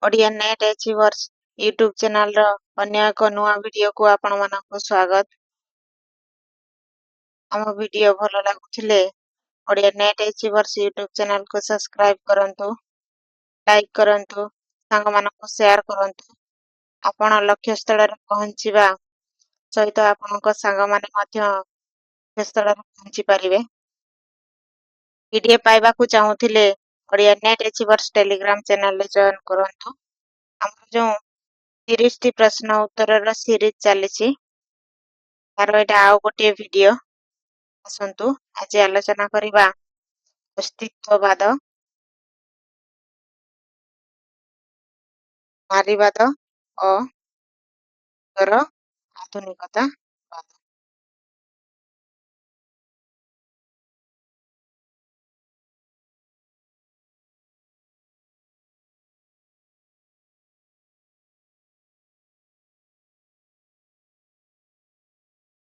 Odia net achievers YouTube ଚ୍ୟାନେଲର ଅନ୍ୟ ଏକ ନୂଆ ଭିଡ଼ିଓକୁ ଆପଣମାନଙ୍କୁ ସ୍ୱାଗତ। ଆମ ଭିଡ଼ିଓ ଭଲ ଲାଗୁଥିଲେ ଓଡ଼ିଆ ନେଟ୍ ଏଚିଭର୍ସ ୟୁଟ୍ୟୁବ୍ ଚ୍ୟାନେଲକୁ ସବସ୍କ୍ରାଇବ୍ କରନ୍ତୁ, ଲାଇକ୍ କରନ୍ତୁ, ସାଙ୍ଗମାନଙ୍କୁ ସେୟାର କରନ୍ତୁ। ଆପଣ ଲକ୍ଷ୍ୟସ୍ଥଳରେ ପହଞ୍ଚିବା ସହିତ ଆପଣଙ୍କ ସାଙ୍ଗମାନେ ମଧ୍ୟ ଲକ୍ଷ୍ୟସ୍ଥଳରେ ପହଞ୍ଚି ପାରିବେ। ଭିଡ଼ିଓ ପାଇବାକୁ ଚାହୁଁଥିଲେ ଓଡ଼ିଆ ନେଟ୍ ଏଚିଭର୍ସ ଟେଲିଗ୍ରାମ ଚ୍ୟାନେଲରେ ଜଏନ୍ କରନ୍ତୁ। ଆମର ଯେଉଁ 30ଟି ପ୍ରଶ୍ନ ଉତ୍ତରର ସିରିଜ ଚାଲିଛି, ତାର ଏଇଟା ଆଉ ଗୋଟିଏ ଭିଡ଼ିଓ। ଆସନ୍ତୁ ଆଜି ଆଲୋଚନା କରିବା ଅସ୍ତିତ୍ୱବାଦ, ନାରୀବାଦ ଓ ଉତ୍ତର ଆଧୁନିକତାବାଦ।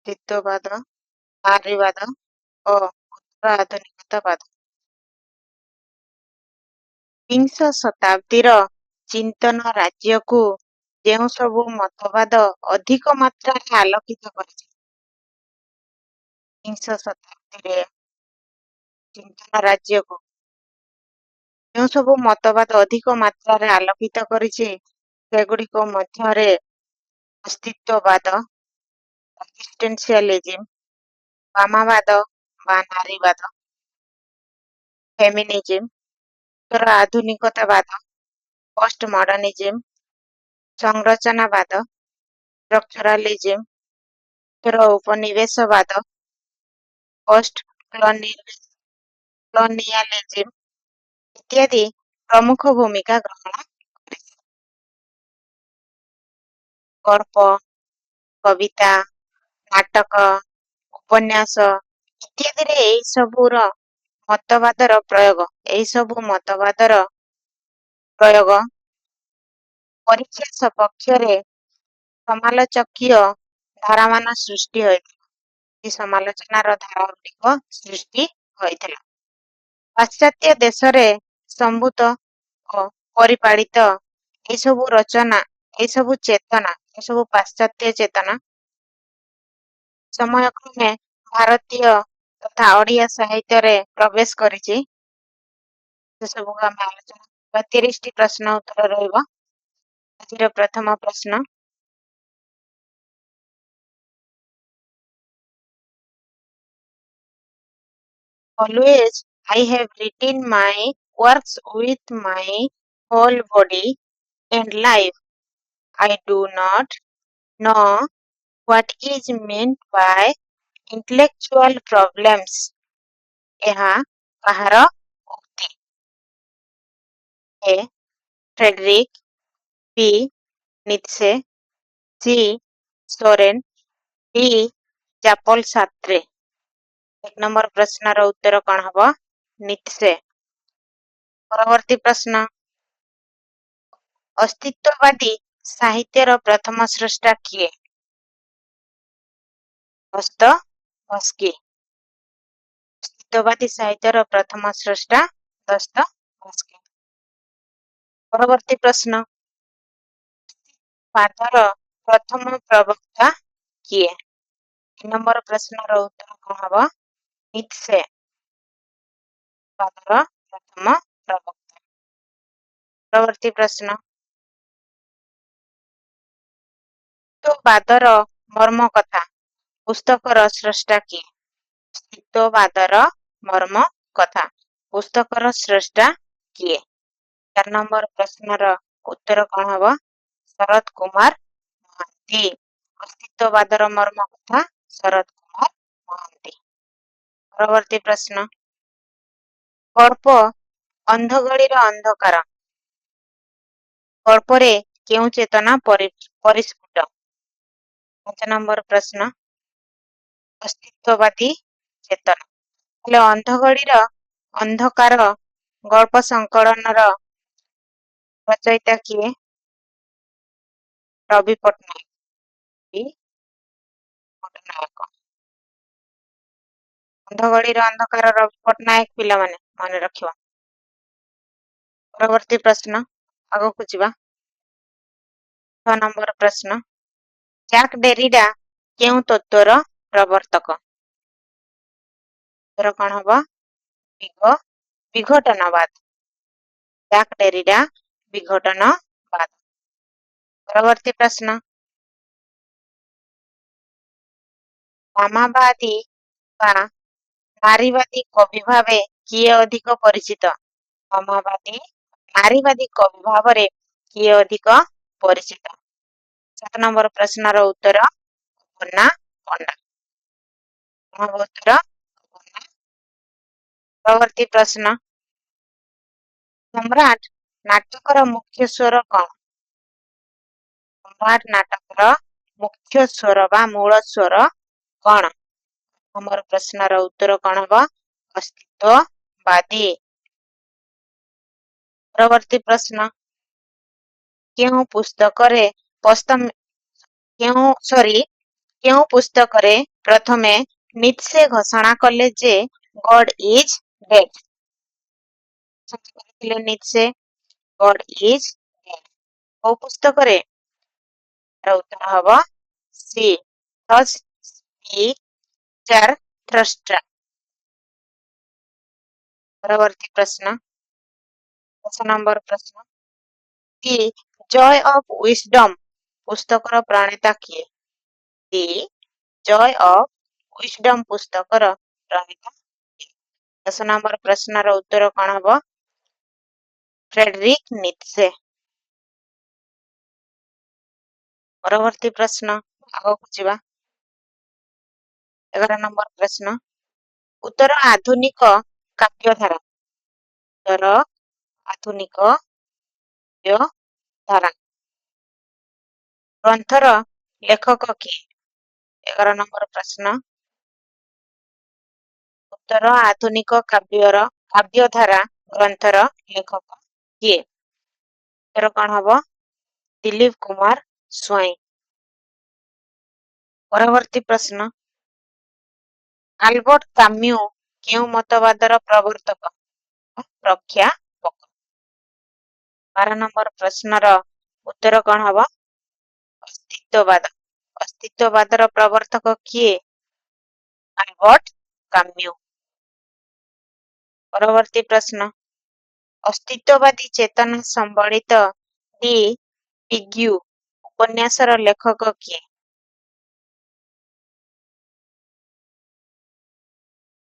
ଅସ୍ତିତ୍ୱବାଦ, ନାରୀବାଦ ଓ ଉତ୍ତର ଆଧୁନିକତାବାଦ। ବିଂଶ ଶତାବ୍ଦୀର ଚିନ୍ତନ ରାଜ୍ୟକୁ ଯେଉଁ ସବୁ ମତବାଦ ଅଧିକ ମାତ୍ରାରେ ଆଲୋକିତ କରିଛି। ବିଂଶ ଶତାବ୍ଦୀରେ ଚିନ୍ତନ ରାଜ୍ୟକୁ ଯେଉଁ ସବୁ ମତବାଦ ଅଧିକ ମାତ୍ରାରେ ଆଲୋକିତ କରିଛି, ସେଗୁଡ଼ିକ ମଧ୍ୟରେ ଅସ୍ତିତ୍ୱବାଦ, ଏକ୍ସିଷ୍ଟେନ୍ସିଆଲିଜିମ୍, ବାମବାଦ ବା ନାରୀବାଦ, ଫେମିନିଜିମ୍, ଉତ୍ତର ଆଧୁନିକତାବାଦ, ପୋଷ୍ଟ ମଡର୍ଣ୍ଣିଜିମ୍, ସଂରଚନାବାଦ, ଷ୍ଟ୍ରକ୍ଚରାଲିଜିମ୍, ଉତ୍ତର ଉପନିବେଶବାଦ, ପୋଷ୍ଟ କଲୋନିଆଲିଜିମ୍ ଇତ୍ୟାଦି ପ୍ରମୁଖ ଭୂମିକା ଗ୍ରହଣ କରିଛି। ଗଳ୍ପ, କବିତା, ନାଟକ, ଉପନ୍ୟାସ ଇତ୍ୟାଦିରେ ଏହି ସବୁ ମତବାଦର ପ୍ରୟୋଗ ପରୀକ୍ଷା ସପକ୍ଷରେ ସମାଲୋଚକୀୟ ଧାରାମାନ ସୃଷ୍ଟି ହୋଇଥିଲା। ଏହି ସମାଲୋଚନାର ଧାରାଗୁଡ଼ିକ ସୃଷ୍ଟି ହୋଇଥିଲା। ପାଶ୍ଚାତ୍ୟ ଦେଶରେ ସମ୍ଭୂତ ଓ ପରିପାଳିତ ଏସବୁ ରଚନା, ଏସବୁ ପାଶ୍ଚାତ୍ୟ ଚେତନା ସମୟକ୍ରମେ ଭାରତୀୟ ତଥା ଓଡ଼ିଆ ସାହିତ୍ୟରେ ପ୍ରବେଶ କରିଛି। ସେସବୁକୁ ଆମେ ଆଲୋଚନା କରିବା। 30ଟି ପ୍ରଶ୍ନ ଉତ୍ତର ରହିବ। ଆଜିର ପ୍ରଥମ ପ୍ରଶ୍ନ, always I have written my works with my whole body and life. I do not know what is meant by intellectual problems. ଏହା କାହାର ଉକ୍ତି? A. Frederick, B. ନିତ୍ସେ, C. Soren, D. ଚାପଲ ସାର୍ତ୍ରେ। 1 number ପ୍ରଶ୍ନର ଉତ୍ତର କ'ଣ ହବ? ନିତ୍ସେ। ପରବର୍ତ୍ତୀ ପ୍ରଶ୍ନ, ଅସ୍ତିତ୍ୱବାଦୀ ସାହିତ୍ୟର ପ୍ରଥମ ସ୍ରଷ୍ଟା କିଏ? ଦସ୍ତୋଭସ୍କି। ଅସ୍ତିତ୍ୱବାଦୀ ସାହିତ୍ୟର ପ୍ରଥମ ସ୍ରଷ୍ଟା ଦସ୍ତୋଭସ୍କି। ପରବର୍ତ୍ତୀ ପ୍ରଶ୍ନ, ବାଦର ପ୍ରଥମ ପ୍ରବକ୍ତା କିଏ? 2 ନମ୍ବର ପ୍ରଶ୍ନର ଉତ୍ତର କ'ଣ ହବ? ନିତ୍ସେ। ବାଦର ପ୍ରଥମ ପ୍ରବକ୍ତା। ପରବର୍ତ୍ତୀ ପ୍ରଶ୍ନ, ଅସ୍ତିତ୍ୱବାଦର ମର୍ମ କଥା ପୁସ୍ତକର ସ୍ରଷ୍ଟା କିଏ? ଅସ୍ତିତ୍ୱବାଦର ମର୍ମ କଥା ପୁସ୍ତକର ସ୍ରଷ୍ଟା କିଏ? 4 ନମ୍ବର ପ୍ରଶ୍ନର ଉତ୍ତର କ'ଣ ହବ? ଶରତ କୁମାର ମହାନ୍ତି। ଅସ୍ତିତ୍ୱବାଦର ମର୍ମ କଥା ଶରତ କୁମାର ମହାନ୍ତି। ପରବର୍ତ୍ତୀ ପ୍ରଶ୍ନ, ଗଳ୍ପ ଅନ୍ଧଗଳିର ଅନ୍ଧକାର ଗଳ୍ପରେ କେଉଁ ଚେତନା ପରିସ୍ଫୁଟ? 5 ନମ୍ବର ପ୍ରଶ୍ନ, ଅସ୍ତିତ୍ୱବାଦୀ ଚେତନା। ହେଲେ ଅନ୍ଧଗଳିର ଅନ୍ଧକାର ଗଳ୍ପ ସଂକଳନର ରଚୟିତା କିଏ? ରବି ପଟ୍ଟନାୟକ। ଅନ୍ଧଗଳିର ଅନ୍ଧକାର ରବି ପଟ୍ଟନାୟକ। ପିଲାମାନେ ମନେ ରଖିବ। ପରବର୍ତ୍ତୀ ପ୍ରଶ୍ନ, ଆଗକୁ ଯିବା। 6 ନମ୍ବର ପ୍ରଶ୍ନ ଜାକ୍ ଡେରିଡା କେଉଁ ତତ୍ତ୍ୱର ପ୍ରବର୍ତ୍ତକ? ଉତ୍ତର କଣ ହବ? ବିଘଟନବାଦ। ଜାକ୍ ଡେରିଡା ବିଘଟନବାଦ। ପରବର୍ତ୍ତୀ ପ୍ରଶ୍ନ ବାମାବାଦୀ ବା ନାରୀବାଦୀ କବି ଭାବେ କିଏ ଅଧିକ ପରିଚିତ? ବାମାବାଦୀ ନାରୀବାଦୀ କବି ଭାବରେ କିଏ ଅଧିକ ପରିଚିତ? 7 ନମ୍ବର ପ୍ରଶ୍ନର ଉତ୍ତର ଅପର୍ଣ୍ଣା ପଣ୍ଡା। କଣ ହବ ଉତ୍ତର? ଅପର୍ଣ୍ଣା। ପରବର୍ତ୍ତୀ ପ୍ରଶ୍ନ ସମ୍ରାଟ ନାଟକର ମୁଖ୍ୟ ସ୍ୱର କଣ? ସମ୍ରାଟ ନାଟକର ମୁଖ୍ୟ ସ୍ୱର ବା ମୂଳ ସ୍ୱର କଣ? ଆମର ପ୍ରଶ୍ନର ଉତ୍ତର କଣ ହବ? ଅସ୍ତିତ୍ୱବାଦୀ। ପରବର୍ତ୍ତୀ ପ୍ରଶ୍ନ କେଉଁ ପୁସ୍ତକରେ କେଉଁ ପୁସ୍ତକରେ ପ୍ରଥମେ ନିତ୍ସେ ଘୋଷଣା କଲେ ଯେ ଗଡ୍ ଇଜ୍ ଡେଡ୍? କରିଥିଲେ ନିତ୍ସେ ଗଡ୍ ଇଜ୍ ଡେଡ୍ କୋଉ ପୁସ୍ତକରେ? ଉତ୍ତର ହବ ସି ଜାରଥଷ୍ଟ୍ରା। ପରବର୍ତ୍ତୀ ପ୍ରଶ୍ନ 10 ନମ୍ବର ପ୍ରଶ୍ନ ଦି ଜୟ ଅଫ୍ ୱିସଡମ୍ ପୁସ୍ତକର ପ୍ରଣେତା କିଏ? ଦି ଜୟ ଅଫ୍ ୱିସଡମ୍ ପୁସ୍ତକର ପ୍ରଣେତା କିଏ? 10 ନମ୍ବର ପ୍ରଶ୍ନର ଉତ୍ତର କଣ ହବ? ଫ୍ରେଡରିକ୍ ନିତ୍ସେ। ପରବର୍ତ୍ତୀ ପ୍ରଶ୍ନ ଆଗକୁ ଯିବା। 11 ନମ୍ବର ପ୍ରଶ୍ନ ଉତ୍ତର ଆଧୁନିକ କାବ୍ୟଧାରା। ଉତ୍ତର ଆଧୁନିକ କାବ୍ୟଧାରା ଗ୍ରନ୍ଥର ଲେଖକ କିଏ? 11 ନମ୍ବର ପ୍ରଶ୍ନ ଉତ୍ତର ଆଧୁନିକ କାବ୍ୟଧାରା ଗ୍ରନ୍ଥର ଲେଖକ କିଏ? ଉତ୍ତର କଣ ହବ? ଦିलीप କୁମାର ସ୍ୱାଇଁ। ପରବର୍ତ୍ତୀ ପ୍ରଶ୍ନ ଆଲବର୍ଟ କାମ୍ୟୁ କେଉଁ ମତବାଦର ପ୍ରବର୍ତ୍ତକ? ପ୍ରଖ୍ୟାପକ। 12 ନମ୍ବର ପ୍ରଶ୍ନର ଉତ୍ତର କଣ ହବ? ଅସ୍ତିତ୍ୱବାଦ। ଅସ୍ତିତ୍ୱବାଦର ପ୍ରବର୍ତ୍ତକ କିଏ? Albert Camus. ପରବର୍ତ୍ତୀ ପ୍ରଶ୍ନ ଅସ୍ତିତ୍ୱବାଦୀ ଚେତନା ସମ୍ବଳିତ ଦି ପିଗ୍ୟୁ ଉପନ୍ୟାସର ଲେଖକ କିଏ?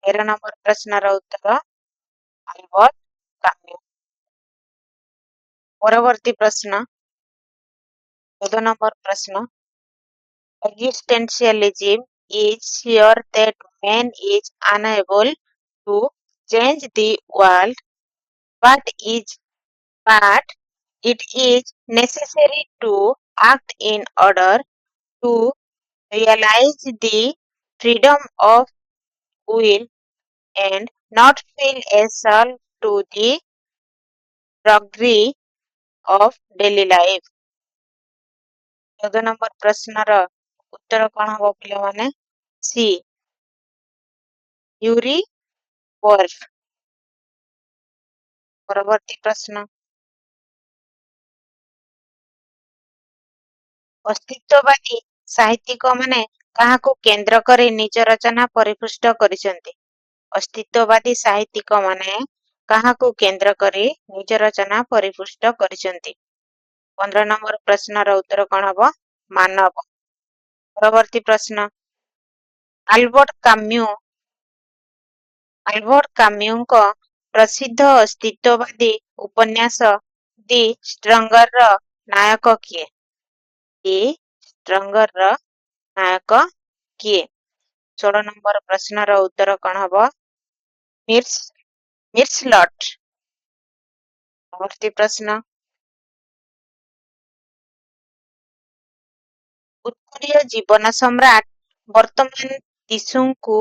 13 ନମ୍ବର ପ୍ରଶ୍ନର ଉତ୍ତର ଆଲବର୍ଟ କାମ୍ୟୁ। ପରବର୍ତ୍ତୀ ପ୍ରଶ୍ନ 14 ନମ୍ବର ପ୍ରଶ୍ନ Existentialism is here that man is unable to change the world, but it is necessary to act in order to realize the freedom of will and not feel a salve to the drudgery of daily life। 14 ନମ୍ବର ପ୍ରଶ୍ନର ଉତ୍ତର କଣ ହବ ପିଲାମାନେ? C Yuri Borg. ପରବର୍ତ୍ତୀ ପ୍ରଶ୍ନ ଅସ୍ତିତ୍ୱବାଦୀ ସାହିତ୍ୟିକମାନେ କାହାକୁ କେନ୍ଦ୍ର କରି ନିଜ ରଚନା ପରିପୃଷ୍ଟ କରିଛନ୍ତି? ଅସ୍ତିତ୍ୱବାଦୀ ସାହିତ୍ୟିକମାନେ କାହାକୁ କେନ୍ଦ୍ର କରି ନିଜ ରଚନା ପରିପୃଷ୍ଟ କରିଛନ୍ତି? 15 ନମ୍ବର ପ୍ରଶ୍ନର ଉତ୍ତର କଣ ହବ? ମାନବ। ପରବର୍ତ୍ତୀ ପ୍ରଶ୍ନ ଆଲବର୍ଟ କାମ୍ୟୁଙ୍କ ପ୍ରସିଦ୍ଧ ଅସ୍ତିତ୍ୱବାଦୀ ଉପନ୍ୟାସ ଦି ଷ୍ଟ୍ରଙ୍ଗରର ନାୟକ କିଏ? ଦି ଷ୍ଟ୍ରଙ୍ଗରର ନାୟକ କିଏ? 16 ନମ୍ବର ପ୍ରଶ୍ନର ଉତ୍ତର କଣ ହବ? ମିର୍ସଲଟ୍। ପରବର୍ତ୍ତୀ ପ୍ରଶ୍ନ ଉତ୍ତରୀୟ ଜୀବନ ସମ୍ରାଟ ବର୍ତ୍ତମାନ ଦିଶୁଙ୍କୁ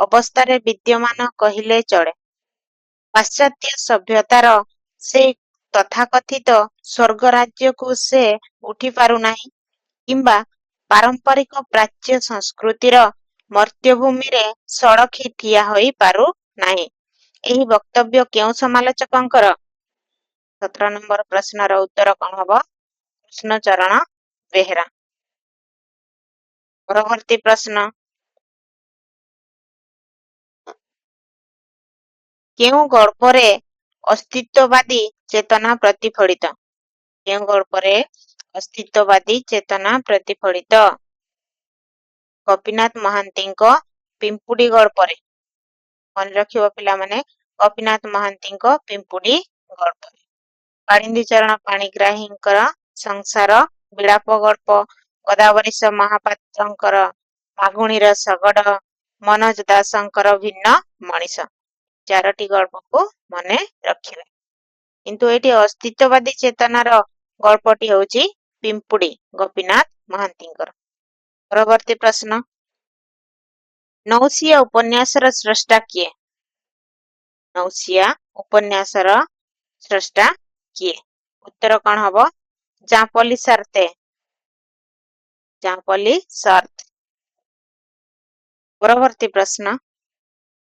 ଅବସ୍ଥାରେ ବିଦ୍ୟମାନ କହିଲେ ଚଳେ। ପାଶ୍ଚାତ୍ୟ ସଭ୍ୟତାର ସେ ତଥାକଥିତ ସ୍ୱର୍ଗ ରାଜ୍ୟକୁ ସେ ଉଠି ପାରୁନାହିଁ କିମ୍ବା ପାରମ୍ପରିକ ପ୍ରାଚ୍ୟ ସଂସ୍କୃତିର ମର୍ତ୍ତ୍ୟଭୂମିରେ ସଳଖି ଠିଆ ହୋଇ ପାରୁନାହିଁ। ଏହି ବକ୍ତବ୍ୟ କେଉଁ ସମାଲୋଚକଙ୍କର? 17 ନମ୍ବର ପ୍ରଶ୍ନର ଉତ୍ତର କଣ ହବ? କୃଷ୍ଣଚରଣ ବେହେରା। ପରବର୍ତ୍ତୀ ପ୍ରଶ୍ନ, କେଉଁ ଗଳ୍ପରେ ଅସ୍ତିତ୍ୱବାଦୀ ଚେତନା ପ୍ରତିଫଳିତ? କେଉଁ ଗଳ୍ପରେ ଅସ୍ତିତ୍ୱବାଦୀ ଚେତନା ପ୍ରତିଫଳିତ? ଗୋପୀନାଥ ମହାନ୍ତିଙ୍କ ପିମ୍ପୁଡି ଗଳ୍ପରେ। ମନେ ରଖିବ ପିଲାମାନେ, ଗୋପୀନାଥ ମହାନ୍ତିଙ୍କ ପିମ୍ପୁଡି ଗଳ୍ପରେ। କାଳିନ୍ଦୀ ଚରଣ ପାଣିଗ୍ରାହୀଙ୍କର ସଂସାର ବିଳାପ ଗଳ୍ପ, ଗୋଦାବରୀଶ ମହାପାତ୍ରଙ୍କର ମାଗୁଣୀର ଶଗଡ଼, ମନୋଜ ଦାସଙ୍କର ଭିନ୍ନ ମଣିଷ। 4ଟି ଗଳ୍ପକୁ ମନେ ରଖିବେ। କିନ୍ତୁ ଏଠି ଅସ୍ତିତ୍ୱବାଦୀ ଚେତନାର ଗଳ୍ପଟି ହେଉଛି ପିମ୍ପୁଡି, ଗୋପୀନାଥ ମହାନ୍ତିଙ୍କର। ପରବର୍ତ୍ତୀ ପ୍ରଶ୍ନ, ନୌସିଆ ଉପନ୍ୟାସର ସ୍ରଷ୍ଟା କିଏ? ନୌସିଆ ଉପନ୍ୟାସର ସ୍ରଷ୍ଟା କିଏ? ଉତ୍ତର କଣ ହବ? ଜାପଲି ସାର୍ତେ। ଜାପଲି ସାର୍ତେ। ପରବର୍ତ୍ତୀ ପ୍ରଶ୍ନ,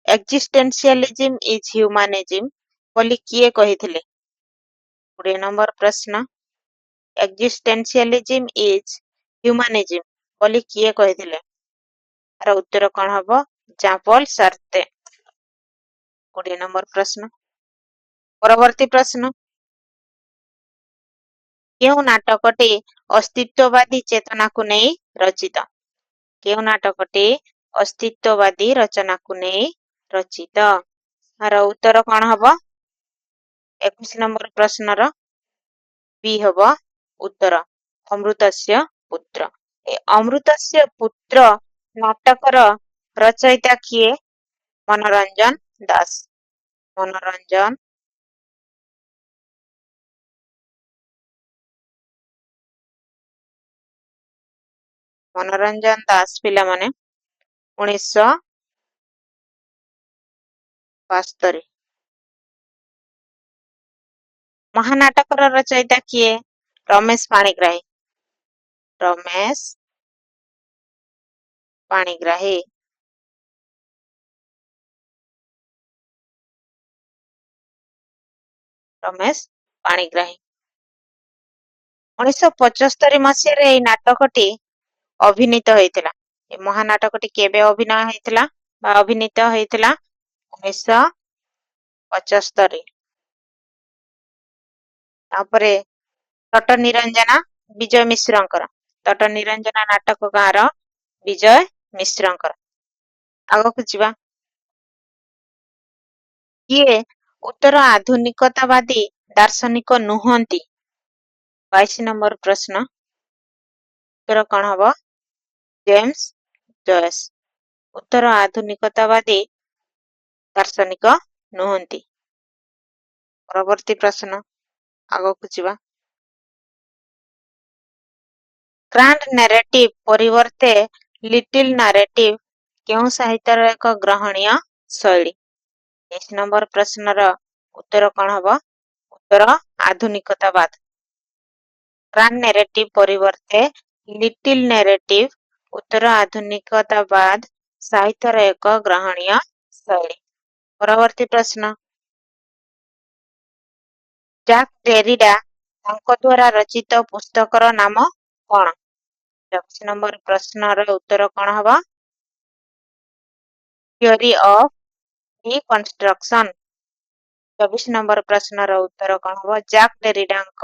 ଏକ୍ଜିଷ୍ଟେନ୍ସିଆଲିଜିମ୍ ଇଜ୍ ହ୍ୟୁମାନିଜିମ୍ ବୋଲି କିଏ କହିଥିଲେ? 20 ନମ୍ବର ପ୍ରଶ୍ନ, ଏକ୍ଜିଷ୍ଟେନ୍ସିଆଲିଜିମ୍ ଇଜ୍ ହ୍ୟୁମାନିଜିମ୍ ବୋଲି କିଏ କହିଥିଲେ? ତାର ଉତ୍ତର କଣ ହବ? ଜାପଲ ସାର୍ତେ। 20 ନମ୍ବର ପ୍ରଶ୍ନ। ପରବର୍ତ୍ତୀ ପ୍ରଶ୍ନ, କେଉଁ ନାଟକଟି ଅସ୍ତିତ୍ୱବାଦୀ ଚେତନାକୁ ନେଇ ରଚିତ? କେଉଁ ନାଟକଟି ଅସ୍ତିତ୍ୱବାଦୀ ରଚନାକୁ ନେଇ ରଚିତ? ତାର ଉତ୍ତର କଣ ହବ? 21 ନମ୍ବର ପ୍ରଶ୍ନର ବି ହବ ଉତ୍ତର, ଅମୃତସ୍ୟ ପୁତ୍ର। ଏ ଅମୃତସ୍ୟ ପୁତ୍ର ନାଟକର ରଚୟିତା କିଏ? ମନୋରଞ୍ଜନ ଦାସ। ମନୋରଞ୍ଜନ ମନୋରଞ୍ଜନ ଦାସ ପିଲାମାନେ 1972। ମହାନାଟକର ରଚୟିତା କିଏ? ରମେଶ ପାଣିଗ୍ରାହୀ। ରମେଶ ପାଣିଗ୍ରାହୀ। ରମେଶ ପାଣିଗ୍ରାହୀ। 1975 ମସିହାରେ ଏହି ନାଟକଟି ଅଭିନୀତ ହୋଇଥିଲା। ଏ ମହାନାଟକଟି କେବେ ଅଭିନୟ ହେଇଥିଲା ବା ଅଭିନୀତ ହେଇଥିଲା? 1975। ତାପରେ ତଟ ନିରଞ୍ଜନା ବିଜୟ ମିଶ୍ରଙ୍କର। ତଟ ନିରଞ୍ଜନା ନାଟକ ଗାଁର ବିଜୟ ମିଶ୍ରଙ୍କର। ଆଗକୁ ଯିବା, କିଏ ଉତ୍ତର ଆଧୁନିକତାବାଦୀ ଦାର୍ଶନିକ ନୁହନ୍ତି? 22 ନମ୍ବର ପ୍ରଶ୍ନ। ଉତ୍ତର କଣ ହବ? ଜେମ୍ସ ଜୟସ ଉତ୍ତର ଆଧୁନିକତାବାଦୀ ଦାର୍ଶନିକ ନୁହନ୍ତି। ପରବର୍ତ୍ତୀ ପ୍ରଶ୍ନ, ଆଗକୁ ଯିବା, ଗ୍ରାଣ୍ଡ ନାରେଟିଭ ପରିବର୍ତ୍ତେ ଲିଟିଲ ନାରେଟିଭ କେଉଁ ସାହିତ୍ୟର ଏକ ଗ୍ରହଣୀୟ ଶୈଳୀ? 23 ନମ୍ବର ପ୍ରଶ୍ନର ଉତ୍ତର କଣ ହବ? ଉତ୍ତର ଆଧୁନିକତାବାଦ। ଗ୍ରାଣ୍ଡ ନାରେଟିଭ ପରିବର୍ତ୍ତେ ଲିଟିଲ ନାରେଟିଭ ଉତ୍ତର ଆଧୁନିକତାବାଦ ସାହିତ୍ୟର ଏକ ଗ୍ରହଣୀୟ ଶୈଳୀ। ପରବର୍ତ୍ତୀ ପ୍ରଶ୍ନ, ଜାକ୍ ଡେରିଡା ତାଙ୍କ ଦ୍ୱାରା ରଚିତ ପୁସ୍ତକର ନାମ କଣ? 24 ନମ୍ବର ପ୍ରଶ୍ନର ଉତ୍ତର କଣ ହବ? Theory of reconstruction. 24 ନମ୍ବର ପ୍ରଶ୍ନର ଉତ୍ତର କଣ ହବ? ଜାକ୍ ଡେରିଡାଙ୍କ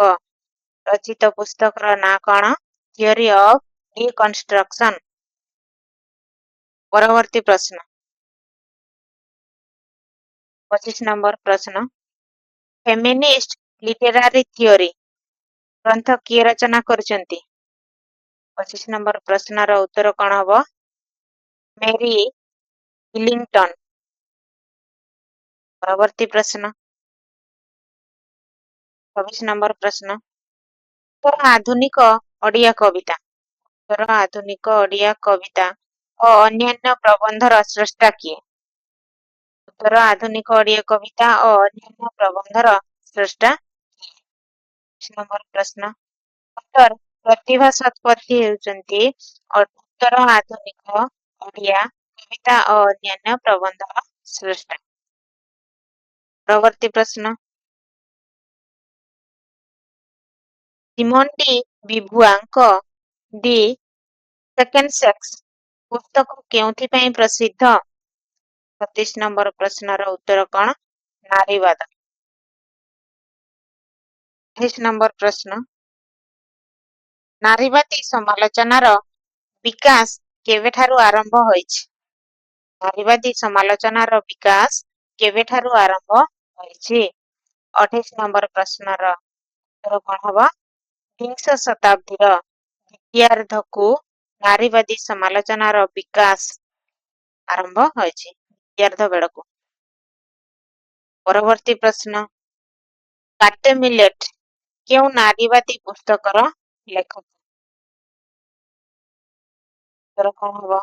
ରଚିତ ପୁସ୍ତକର ନାଁ କଣ? Theory of reconstruction. ପରବର୍ତ୍ତୀ ପ୍ରଶ୍ନ, 25 ନମ୍ବର ପ୍ରଶ୍ନ, ଫେମିନିଷ୍ଟ ଲିଟେରାରୀ ଥିଓରି ଗ୍ରନ୍ଥ କିଏ ରଚନା କରିଛନ୍ତି? 25 ନମ୍ବର ପ୍ରଶ୍ନର ଉତ୍ତର କଣ ହବ? ମେରୀ ଇଲିଂଟନ। ପରବର୍ତ୍ତୀ ପ୍ରଶ୍ନ, 26 ନମ୍ବର ପ୍ରଶ୍ନ, ଉତ୍ତର ଆଧୁନିକ ଓଡ଼ିଆ କବିତା। ଉତ୍ତର ଆଧୁନିକ ଓଡ଼ିଆ କବିତା ଓ ଅନ୍ୟାନ୍ୟ ପ୍ରବନ୍ଧର ସ୍ରଷ୍ଟା କିଏ? ଉତ୍ତର ଆଧୁନିକ ଓଡ଼ିଆ କବିତା ଓ ଅନ୍ୟାନ୍ୟ ପ୍ରବନ୍ଧର ସ୍ରଷ୍ଟା କିଏ? 25 ନମ୍ବର ପ୍ରଶ୍ନ, ଡକ୍ଟର ପ୍ରତିଭା ଶତପଥୀ ହେଉଛନ୍ତି ଉତ୍ତର ଆଧୁନିକ ଓଡ଼ିଆ କବିତା ଓ ଅନ୍ୟାନ୍ୟ ପ୍ରବନ୍ଧର ସ୍ରଷ୍ଟା। ପରବର୍ତ୍ତୀ ପ୍ରଶ୍ନ, ସିମନ ଡି ବିଭୁଆଙ୍କ ଦି ସେକେଣ୍ଡ ସେକ୍ସ ପୁସ୍ତକ କେଉଁଥିପାଇଁ ପ୍ରସିଦ୍ଧ? 36 ନମ୍ବର ପ୍ରଶ୍ନର ଉତ୍ତର କଣ? ନାରୀବାଦ। 28 ନମ୍ବର ପ୍ରଶ୍ନ, ନାରୀବାଦୀ ସମାଲୋଚନାର ବିକାଶ କେବେଠାରୁ ଆରମ୍ଭ ହୋଇଛି? ନାରୀବାଦୀ ସମାଲୋଚନାର ବିକାଶ କେବେଠାରୁ ଆରମ୍ଭ ହୋଇଛି? 28 ନମ୍ବର ପ୍ରଶ୍ନର ଉତ୍ତର କଣ ହବ? ବିଂଶ ଶତାବ୍ଦୀର ଦ୍ୱିତୀୟାର୍ଦ୍ଧକୁ ନାରୀବାଦୀ ସମାଲୋଚନାର ବିକାଶ ଆରମ୍ଭ ହୋଇଛି, ଦ୍ୱିତୀୟାର୍ଦ୍ଧ ବେଳକୁ। ପରବର୍ତ୍ତୀ ପ୍ରଶ୍ନ, କାଟେ ମିଲେଟ କେଉଁ ନାରୀବାଦୀ ପୁସ୍ତକର ଲେଖକ? ଉତ୍ତର କଣ ହବ?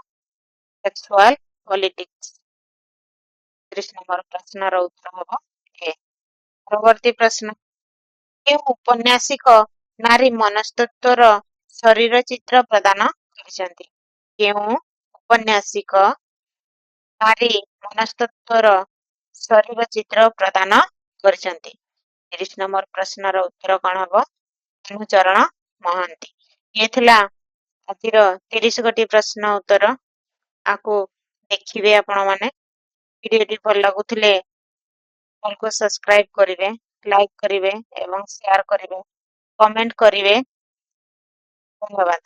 Sexual politics. 30 ନମ୍ବର ପ୍ରଶ୍ନର ଉତ୍ତର ହବ ଏ। ପରବର୍ତ୍ତୀ ପ୍ରଶ୍ନ, କେଉଁ ଉପନ୍ୟାସିକ ନାରୀ ମନସ୍ତତ୍ୱର ଶରୀର ଚିତ୍ର ପ୍ରଦାନ କରିଛନ୍ତି? କେଉଁ ଉପନ୍ୟାସିକ ନାରୀ ମନସ୍ତତ୍ୱର ଶରୀର ଚିତ୍ର ପ୍ରଦାନ କରିଛନ୍ତି? 30 ନମ୍ବର ପ୍ରଶ୍ନର ଉତ୍ତର କଣ ହବ? ଅନୁଚରଣ ମହାନ୍ତି। ଇଏ ଥିଲା ଆଜିର 30 ଗୋଟି ପ୍ରଶ୍ନ ଉତ୍ତର। ଆକୁ ଦେଖିବେ ଆପଣମାନେ। ଭିଡ଼ିଓଟି ଭଲ ଲାଗୁଥିଲେ ଚ୍ୟାନେଲକୁ ସବସ୍କ୍ରାଇବ କରିବେ, ଲାଇକ୍ କରିବେ ଏବଂ ସେୟାର କରିବେ, କମେଣ୍ଟ କରିବେ। ଧନ୍ୟବାଦ।